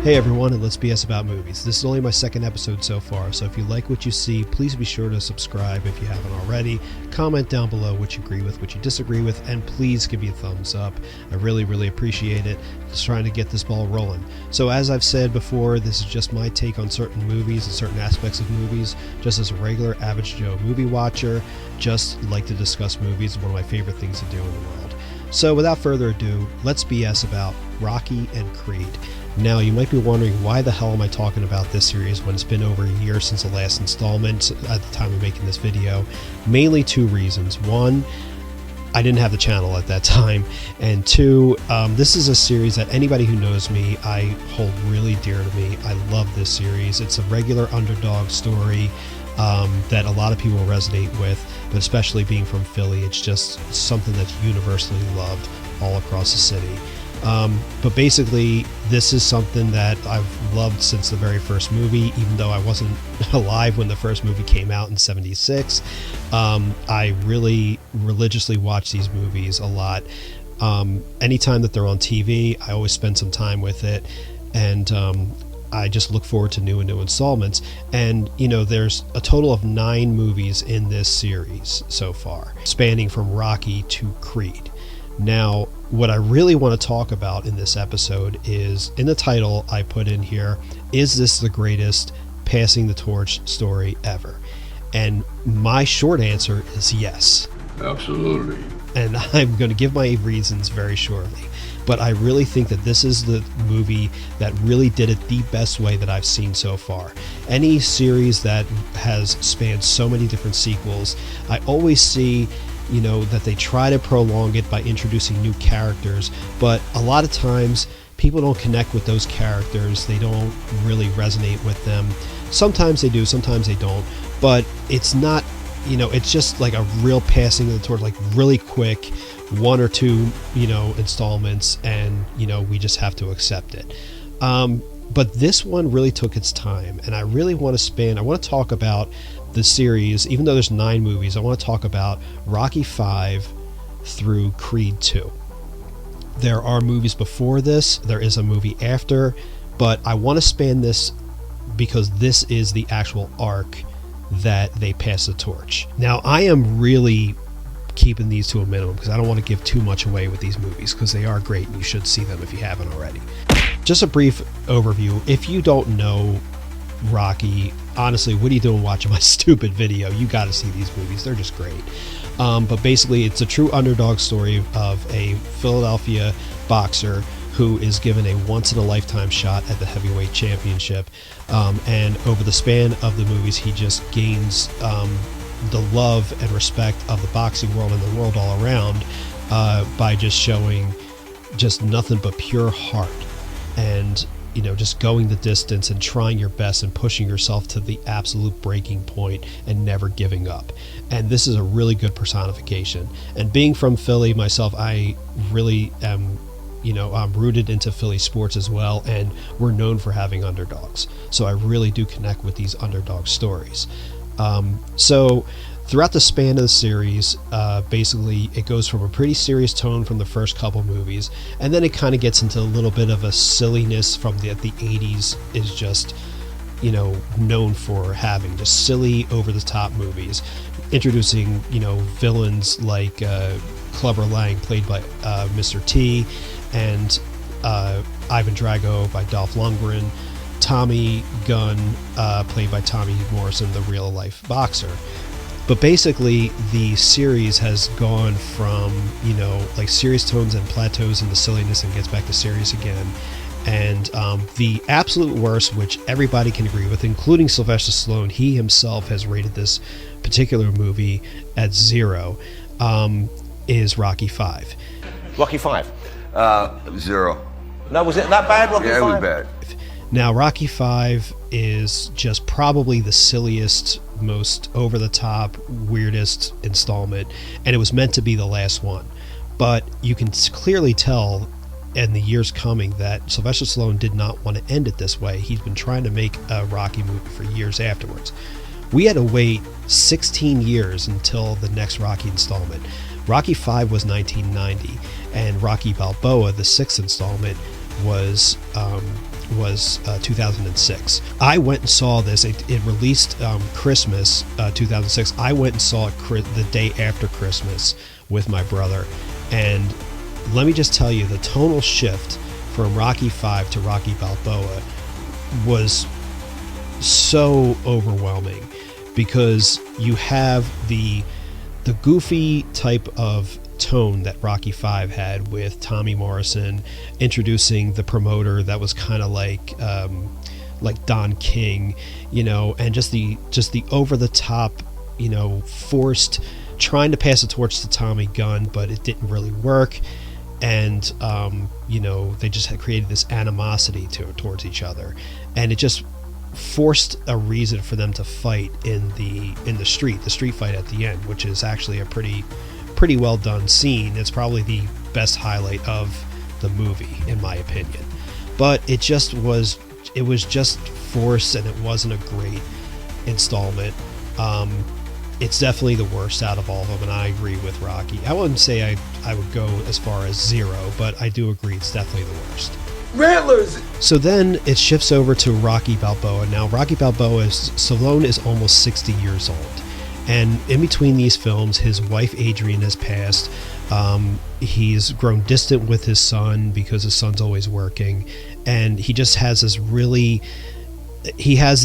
Hey everyone, and let's BS about movies. This is only my second episode so far, so if you like what you see, please be sure to subscribe if you haven't already. Comment down below what you agree with, what you disagree with, and please give me a thumbs up. I really appreciate it. Just trying to get this ball rolling. So as I've said before, this is just my take on certain movies and certain aspects of movies. Just as a regular average Joe movie watcher, just like to discuss movies. One of my favorite things to do in the world. So without further ado, let's BS about Rocky and Creed. Now, you might be wondering, why the hell am I talking about this series when it's been over a year since the last installment at the time of making this video? Mainly two reasons. One, I didn't have the channel at that time, and two, this is a series that anybody who knows me, I hold really dear to me. I love this series. It's a regular underdog story that a lot of people resonate with, but especially being from Philly, it's just something that's universally loved all across the city. But basically, this is something that I've loved since the very first movie, even though I wasn't alive when the first movie came out in '76. I really religiously watch these movies a lot. Anytime that they're on TV, I always spend some time with it, and I just look forward to new installments. And you know, there's a total of 9 movies in this series so far, spanning from Rocky to Creed. Now, what I really want to talk about in this episode is, in the title I put in here, is this the greatest passing the torch story ever? And my short answer is yes. Absolutely. And I'm going to give my reasons very shortly. But I really think that this is the movie that really did it the best way that I've seen so far. Any series that has spanned so many different sequels, I always see, you know, that they try to prolong it by introducing new characters, but a lot of times people don't connect with those characters. They don't really resonate with them. Sometimes they do, sometimes they don't, but it's not, you know, it's just like a real passing of the torch, like really quick, 1 or 2, you know, installments, and, you know, we just have to accept it. But this one really took its time, and I really want to talk about the series. Even though there's 9 movies, I want to talk about Rocky 5 through Creed 2. There are movies before this, there is a movie after, but I want to span this because this is the actual arc that they pass the torch. Now, I am really keeping these to a minimum because I don't want to give too much away with these movies, because they are great and you should see them if you haven't already. Just a brief overview. If you don't know Rocky, honestly, what are you doing watching my stupid video? You got to see these movies. They're just great. But basically, it's a true underdog story of a Philadelphia boxer who is given a once-in-a-lifetime shot at the heavyweight championship. And over the span of the movies, he just gains the love and respect of the boxing world and the world all around by just showing just nothing but pure heart. And, you know, just going the distance and trying your best and pushing yourself to the absolute breaking point and never giving up. And this is a really good personification. And being from Philly myself, I really am, you know, I'm rooted into Philly sports as well, and we're known for having underdogs. So I really do connect with these underdog stories. So throughout the span of the series, basically it goes from a pretty serious tone from the first couple movies, and then it kind of gets into a little bit of a silliness from the 80s is just, you know, known for having just silly, over-the-top movies, introducing, you know, villains like Clubber Lang, played by Mr. T, and Ivan Drago by Dolph Lundgren, Tommy Gunn, played by Tommy Morrison, the real-life boxer. But basically, the series has gone from, you know, like serious tones and plateaus into silliness and gets back to serious again. And the absolute worst, which everybody can agree with, including Sylvester Stallone, he himself has rated this particular movie at 0, is Rocky 5. Rocky 5? 0. No, was it that bad, Rocky 5? Yeah, it was bad. Now, Rocky 5 is just probably the silliest, most over-the-top, weirdest installment, and it was meant to be the last one. But you can clearly tell in the years coming that Sylvester Stallone did not want to end it this way. He's been trying to make a Rocky movie for years afterwards. We had to wait 16 years until the next Rocky installment. Rocky 5 was 1990, and Rocky Balboa, the 6th installment, was was 2006. I went and saw this. It released Christmas 2006. I went and saw it the day after Christmas with my brother. And let me just tell you, the tonal shift from Rocky V to Rocky Balboa was so overwhelming, because you have the goofy type of tone that Rocky V had with Tommy Morrison introducing the promoter that was kind of like Don King, and just the over the top, forced, trying to pass the torch to Tommy Gunn, but it didn't really work. And they just had created this animosity towards each other, and it just forced a reason for them to fight in the street fight at the end, which is actually a pretty well done scene. It's probably the best highlight of the movie, in my opinion. But it was just forced, and it wasn't a great installment. It's definitely the worst out of all of them, and I agree with Rocky. I wouldn't say I would go as far as 0, but I do agree it's definitely the worst. Rattlers! So then it shifts over to Rocky Balboa. Now, Rocky Balboa, Stallone is almost 60 years old. And in between these films, his wife Adrian has passed. He's grown distant with his son because his son's always working. And he just has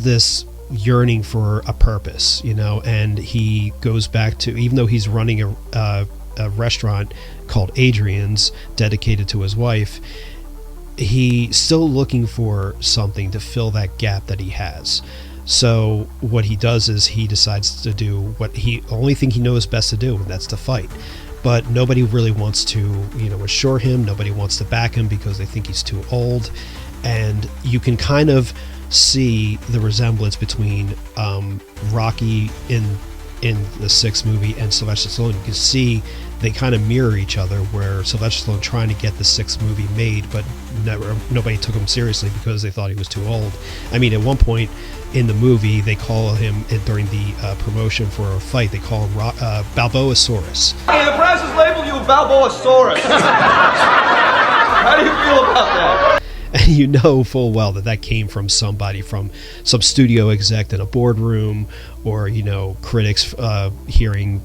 this yearning for a purpose, and he goes back to, even though he's running a restaurant called Adrian's dedicated to his wife, he's still looking for something to fill that gap that he has. So what he does is he decides to do what only thing he knows best to do, and that's to fight. But nobody really wants to, assure him. Nobody wants to back him because they think he's too old. And you can kind of see the resemblance between Rocky in the 6th movie and Sylvester Stallone. You can see they kind of mirror each other, where Sylvester Stallone trying to get the 6th movie made, but nobody took him seriously because they thought he was too old. I mean, at one point in the movie, they call him, during the promotion for a fight, they call him Balboasaurus. Hey, the press has labeled you Balboasaurus. How do you feel about that? And you know full well that came from somebody, from some studio exec in a boardroom, or critics hearing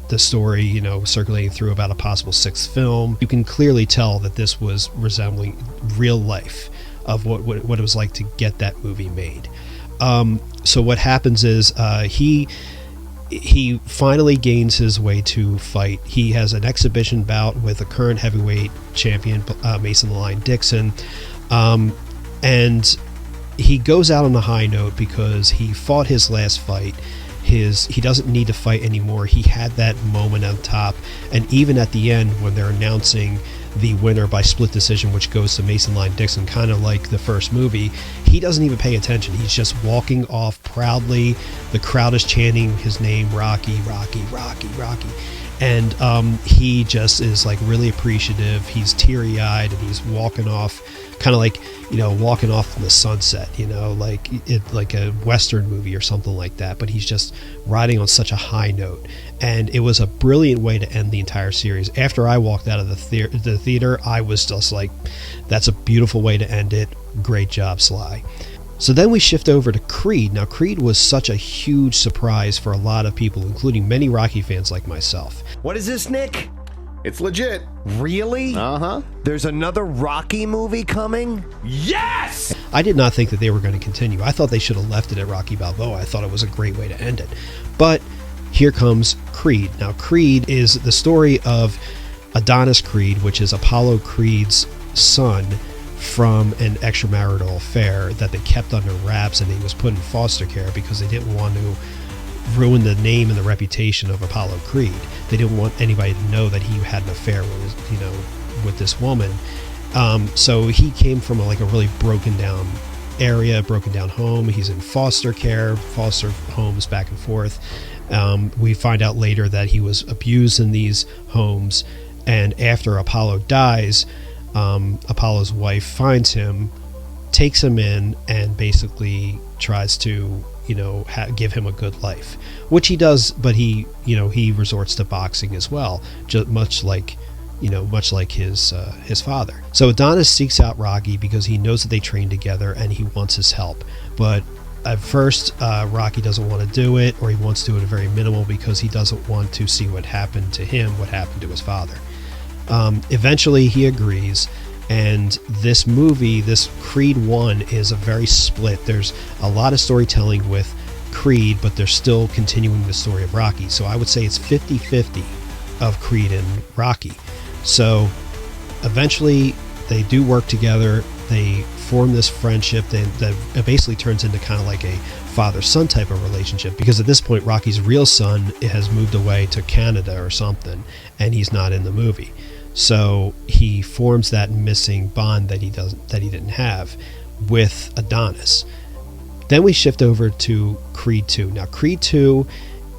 the story circulating through about a possible 6th film. You can clearly tell that this was resembling real life of what it was like to get that movie made. So what happens is he finally gains his way to fight. He has an exhibition bout with the current heavyweight champion, Mason the Lion Dixon. And he goes out on a high note because he fought his last fight. He doesn't need to fight anymore. He had that moment on top, and even at the end when they're announcing the winner by split decision, which goes to Mason Lion Dixon, kind of like the first movie, he doesn't even pay attention. He's just walking off proudly. The crowd is chanting his name, Rocky, Rocky, Rocky, Rocky. And he just is like really appreciative. He's teary-eyed, and he's walking off, kind of like, walking off in the sunset, like a Western movie or something like that. But he's just riding on such a high note. And it was a brilliant way to end the entire series. After I walked out of the theater, I was just like, that's a beautiful way to end it. Great job, Sly. So then we shift over to Creed. Now, Creed was such a huge surprise for a lot of people, including many Rocky fans like myself. What is this, Nick? It's legit. Really? Uh-huh. There's another Rocky movie coming? Yes! I did not think that they were going to continue. I thought they should have left it at Rocky Balboa. I thought it was a great way to end it. But here comes Creed. Now, Creed is the story of Adonis Creed, which is Apollo Creed's son, from an extramarital affair that they kept under wraps, and he was put in foster care because they didn't want to ruin the name and the reputation of Apollo Creed. They didn't want anybody to know that he had an affair with this woman. So he came from a really broken down area, broken down home. He's in foster care, foster homes, back and forth. We find out later that he was abused in these homes, and after Apollo dies, Apollo's wife finds him, takes him in, and basically tries to give him a good life, which he does. But he resorts to boxing as well, just much like much like his father. So Adonis seeks out Rocky because he knows that they train together and he wants his help. But at first, Rocky doesn't want to do it, or he wants to do it very minimal because he doesn't want to see what happened to him, what happened to his father. Eventually, he agrees, and this movie, this Creed 1, is a very split. There's a lot of storytelling with Creed, but they're still continuing the story of Rocky. So I would say it's 50-50 of Creed and Rocky. So eventually, they do work together. They form this friendship that basically turns into kind of like a father-son type of relationship, because at this point Rocky's real son has moved away to Canada or something, and he's not in the movie. So he forms that missing bond that he didn't have with Adonis. Then we shift over to Creed 2. Now Creed 2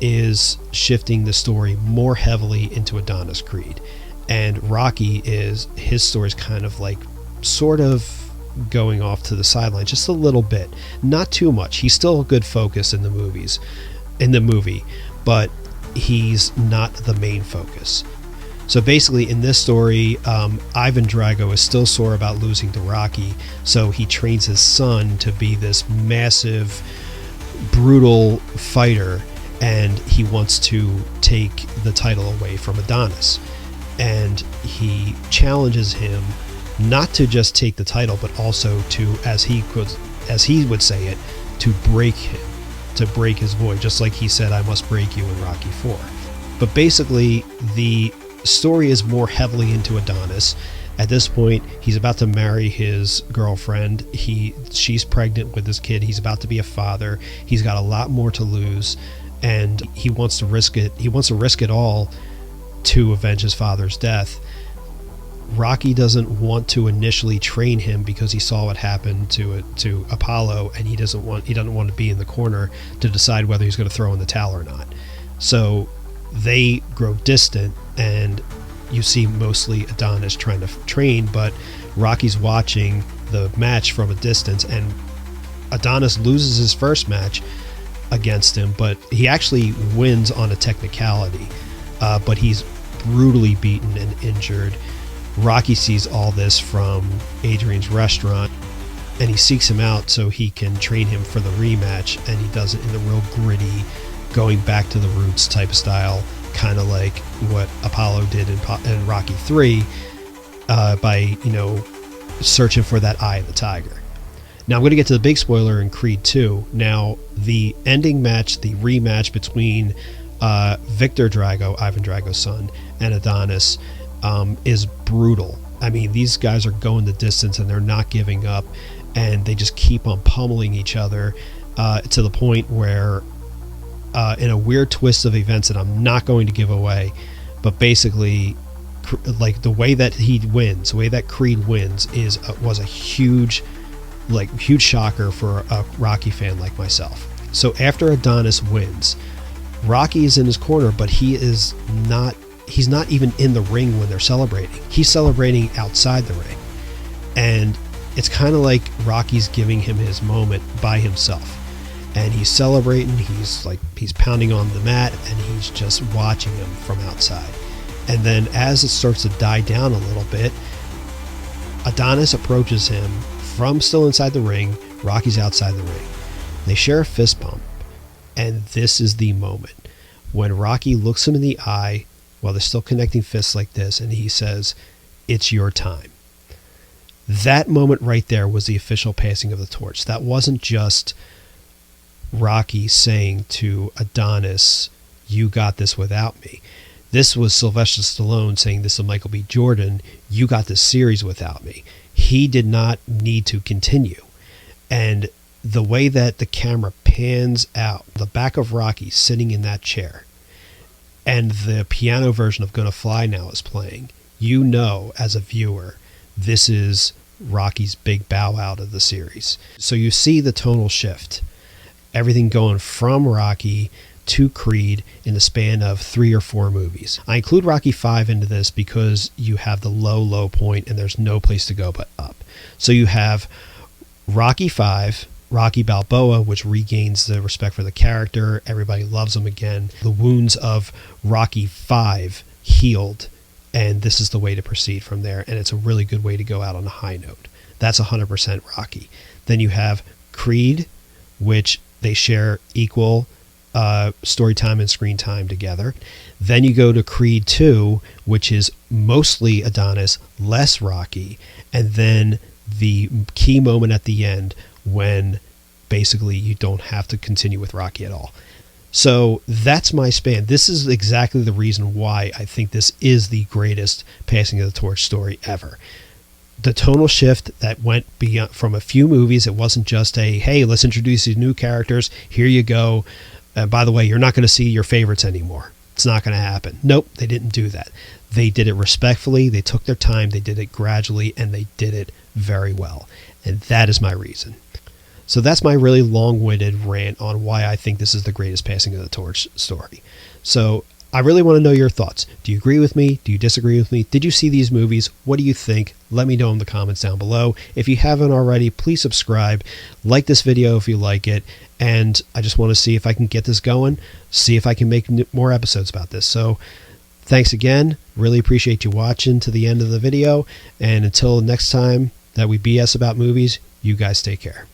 is shifting the story more heavily into Adonis Creed, and Rocky his story is kind of like sort of going off to the sideline just a little bit, not too much. He's still a good focus in the movie, but he's not the main focus. So basically in this story, Ivan Drago is still sore about losing to Rocky, so he trains his son to be this massive, brutal fighter, and he wants to take the title away from Adonis. And he challenges him not to just take the title, but also to, as he would say it, to break him, to break his void, just like he said, "I must break you" in Rocky 4. But basically, the story is more heavily into Adonis. At this point, he's about to marry his girlfriend. She's pregnant with this kid. He's about to be a father. He's got a lot more to lose, and he wants to risk it. He wants to risk it all to avenge his father's death. Rocky doesn't want to initially train him because he saw what happened to Apollo, and he doesn't want to be in the corner to decide whether he's going to throw in the towel or not. So they grow distant, and you see mostly Adonis trying to train, but Rocky's watching the match from a distance, and Adonis loses his first match against him, but he actually wins on a technicality, but he's brutally beaten and injured. Rocky sees all this from Adrian's restaurant, and he seeks him out so he can train him for the rematch, and he does it in the real gritty, going back to the roots type of style, kind of like what Apollo did in Rocky 3, by searching for that eye of the tiger. Now I'm going to get to the big spoiler in Creed 2. Now the ending match, the rematch between Victor Drago, Ivan Drago's son, and Adonis is brutal. I mean, these guys are going the distance and they're not giving up, and they just keep on pummeling each other to the point where, in a weird twist of events that I'm not going to give away, but basically, like the way that Creed wins was a huge shocker for a Rocky fan like myself. So after Adonis wins, Rocky is in his corner, but he's not even in the ring when they're celebrating. He's celebrating outside the ring. And it's kind of like Rocky's giving him his moment by himself. And he's celebrating, he's pounding on the mat, and he's just watching him from outside. And then as it starts to die down a little bit, Adonis approaches him from still inside the ring. Rocky's outside the ring. They share a fist bump. And this is the moment when Rocky looks him in the eye while they're still connecting fists like this, and he says, "It's your time." That moment right there was the official passing of the torch. That wasn't just Rocky saying to Adonis, "You got this without me." This was Sylvester Stallone saying this to Michael B. Jordan, "You got this series without me." He did not need to continue. And the way that the camera pans out, the back of Rocky sitting in that chair, and the piano version of Gonna Fly Now is playing, you know as a viewer, this is Rocky's big bow out of the series. So you see the tonal shift. Everything going from Rocky to Creed in the span of 3 or 4 movies. I include Rocky 5 into this because you have the low point and there's no place to go but up. So you have Rocky 5, Rocky Balboa, which regains the respect for the character. Everybody loves him again. The wounds of Rocky 5 healed and this is the way to proceed from there, and it's a really good way to go out on a high note. That's 100% Rocky. Then you have Creed, which they share equal story time and screen time together. Then you go to Creed 2, which is mostly Adonis, less Rocky, and then the key moment at the end when basically you don't have to continue with Rocky at all. So that's my span. This is exactly the reason why I think this is the greatest passing of the torch story ever. The tonal shift that went beyond from a few movies. It wasn't just a, hey, let's introduce these new characters. Here you go. By the way, you're not going to see your favorites anymore. It's not going to happen. Nope, they didn't do that. They did it respectfully. They took their time. They did it gradually, and they did it very well. And that is my reason. So that's my really long-winded rant on why I think this is the greatest passing of the torch story. So I really want to know your thoughts. Do you agree with me? Do you disagree with me? Did you see these movies? What do you think? Let me know in the comments down below. If you haven't already, please subscribe. Like this video if you like it. And I just want to see if I can get this going. See if I can make more episodes about this. So thanks again. Really appreciate you watching to the end of the video. And until next time that we BS about movies, you guys take care.